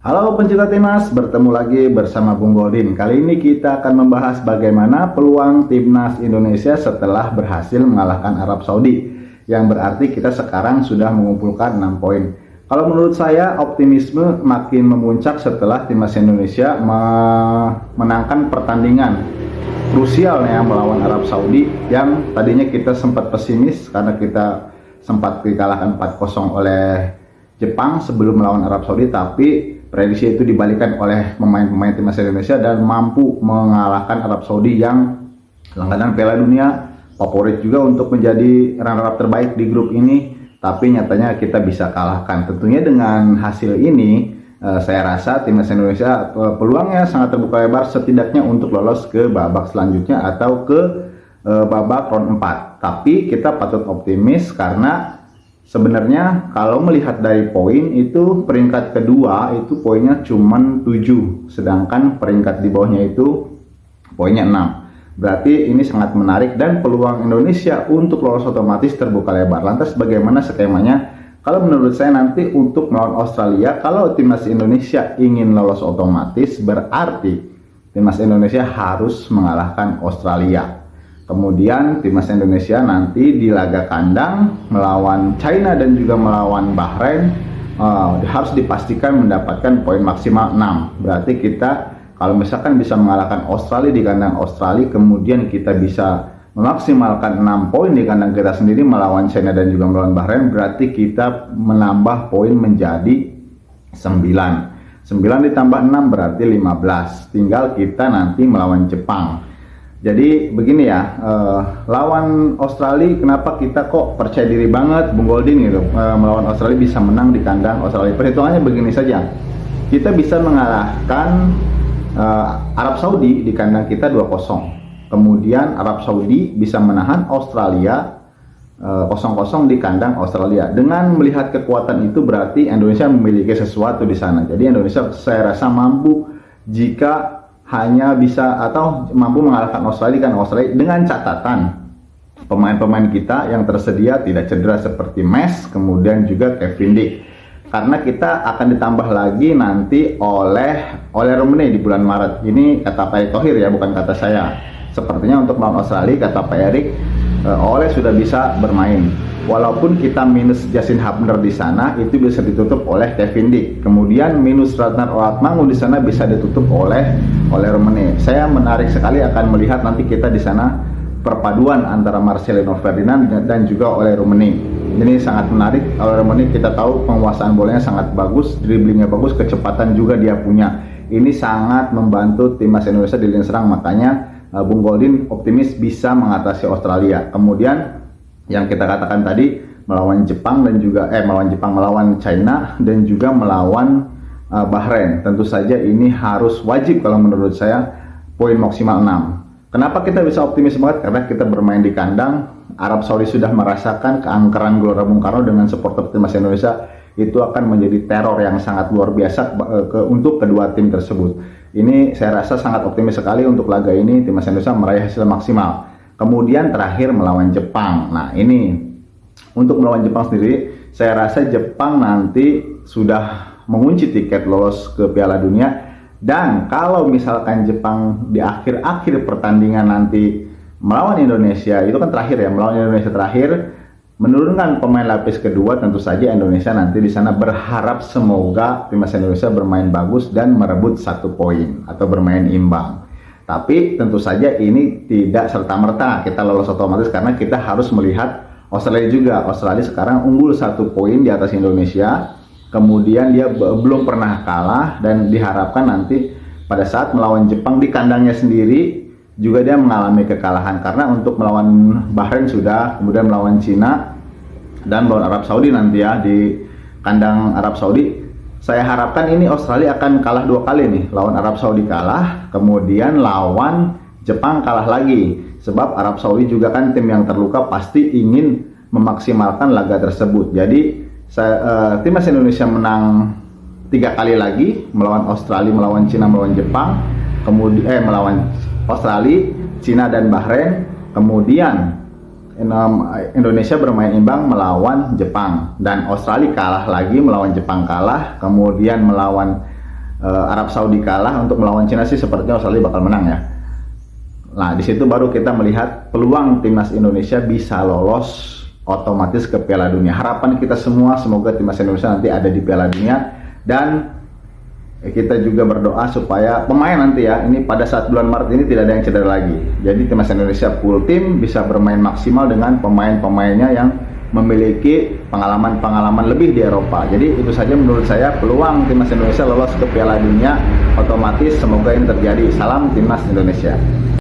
Halo pencinta timnas, bertemu lagi bersama Bung Goldin. Kali ini kita akan membahas bagaimana peluang timnas Indonesia setelah berhasil mengalahkan Arab Saudi. Yang berarti kita sekarang sudah mengumpulkan 6 poin. Kalau menurut saya optimisme makin memuncak setelah timnas Indonesia memenangkan pertandingan krusial ya melawan Arab Saudi yang tadinya kita sempat pesimis karena kita sempat dikalahkan 4-0 oleh Jepang sebelum melawan Arab Saudi, tapi prediksi itu dibalikan oleh pemain-pemain timnas Indonesia dan mampu mengalahkan Arab Saudi yang langganan Piala Dunia, favorit juga untuk menjadi runner-up terbaik di grup ini, tapi nyatanya kita bisa kalahkan. Tentunya dengan hasil ini saya rasa timnas Indonesia peluangnya sangat terbuka lebar setidaknya untuk lolos ke babak selanjutnya atau ke babak round 4. Tapi kita patut optimis karena sebenarnya kalau melihat dari poin itu peringkat kedua itu poinnya cuma 7, sedangkan peringkat di bawahnya itu poinnya 6. Berarti ini sangat menarik dan peluang Indonesia untuk lolos otomatis terbuka lebar. Lantas bagaimana skemanya? Kalau menurut saya nanti untuk melawan Australia, kalau timnas Indonesia ingin lolos otomatis berarti timnas Indonesia harus mengalahkan Australia. Kemudian timnas Indonesia nanti di laga kandang melawan China dan juga melawan Bahrain harus dipastikan mendapatkan poin maksimal 6. Berarti kita kalau misalkan bisa mengalahkan Australia di kandang Australia, kemudian kita bisa memaksimalkan 6 poin di kandang kita sendiri melawan China dan juga melawan Bahrain, berarti kita menambah poin menjadi 9. 9 ditambah 6 berarti 15. Tinggal kita nanti melawan Jepang. Jadi begini ya, lawan Australia kenapa kita kok percaya diri banget Bung Goldin gitu, melawan Australia bisa menang di kandang Australia. Perhitungannya begini saja, kita bisa mengalahkan Arab Saudi di kandang kita 2-0. Kemudian Arab Saudi bisa menahan Australia 0-0 di kandang Australia. Dengan melihat kekuatan itu berarti Indonesia memiliki sesuatu di sana. Jadi Indonesia saya rasa mampu jika hanya bisa atau mampu mengalahkan Australia kan Australia dengan catatan pemain-pemain kita yang tersedia tidak cedera seperti Mes, kemudian juga Kevin Dick. Karena kita akan ditambah lagi nanti oleh Romani di bulan Maret. Ini kata Pak Erick Thohir ya, bukan kata saya. Sepertinya untuk melawan Australia kata Pak Erick, Ole sudah bisa bermain. Walaupun kita minus Justin Hubner di sana, itu bisa ditutup oleh Kevin Dick. Kemudian minus Ratnar Oatmangu di sana bisa ditutup oleh Romani. Saya menarik sekali akan melihat nanti kita di sana perpaduan antara Marcelino Ferdinand dan juga Romani. Ini sangat menarik. Romani kita tahu penguasaan bolanya sangat bagus, dribblingnya bagus, kecepatan juga dia punya. Ini sangat membantu timnas Indonesia di lini serang, makanya Bung Goldin optimis bisa mengatasi Australia. Kemudian yang kita katakan tadi melawan Jepang dan juga melawan China dan juga melawan Bahrain. Tentu saja ini harus wajib kalau menurut saya poin maksimal 6. Kenapa kita bisa optimis banget? Karena kita bermain di kandang. Arab Saudi sudah merasakan keangkeran Gelora Bung Karno dengan supporter timnas Indonesia. Itu akan menjadi teror yang sangat luar biasa untuk kedua tim tersebut. Ini saya rasa sangat optimis sekali untuk laga ini timnas Indonesia meraih hasil maksimal. Kemudian terakhir melawan Jepang. Nah ini untuk melawan Jepang sendiri, saya rasa Jepang nanti sudah mengunci tiket lolos ke Piala Dunia. Dan kalau misalkan Jepang di akhir-akhir pertandingan nanti melawan Indonesia, itu kan terakhir ya, melawan Indonesia terakhir, menurunkan pemain lapis kedua, tentu saja Indonesia nanti di sana berharap semoga timnas Indonesia bermain bagus dan merebut 1 poin atau bermain imbang. Tapi tentu saja ini tidak serta-merta kita lolos otomatis karena kita harus melihat Australia juga. Australia sekarang unggul 1 poin di atas Indonesia. Kemudian dia belum pernah kalah dan diharapkan nanti pada saat melawan Jepang di kandangnya sendiri juga dia mengalami kekalahan. Karena untuk melawan Bahrain sudah, kemudian melawan Cina dan melawan Arab Saudi nanti ya di kandang Arab Saudi. Saya harapkan ini Australia akan kalah 2 kali nih, lawan Arab Saudi kalah, kemudian lawan Jepang kalah lagi. Sebab Arab Saudi juga kan tim yang terluka pasti ingin memaksimalkan laga tersebut. Jadi timnas Indonesia menang 3 kali lagi melawan Australia, melawan Cina, melawan Jepang, kemudian melawan Australia, Cina dan Bahrain, kemudian Indonesia bermain imbang melawan Jepang dan Australia kalah lagi, melawan Jepang kalah, kemudian melawan Arab Saudi kalah untuk melawan Cina sih sepertinya Australia bakal menang ya. Nah, di situ baru kita melihat peluang timnas Indonesia bisa lolos otomatis ke Piala Dunia. Harapan kita semua semoga timnas Indonesia nanti ada di Piala Dunia, dan kita juga berdoa supaya pemain nanti ya, ini pada saat bulan Maret ini tidak ada yang cedera lagi. Jadi timnas Indonesia full tim bisa bermain maksimal dengan pemain-pemainnya yang memiliki pengalaman-pengalaman lebih di Eropa. Jadi itu saja menurut saya peluang timnas Indonesia lolos ke Piala Dunia otomatis, semoga ini terjadi. Salam timnas Indonesia.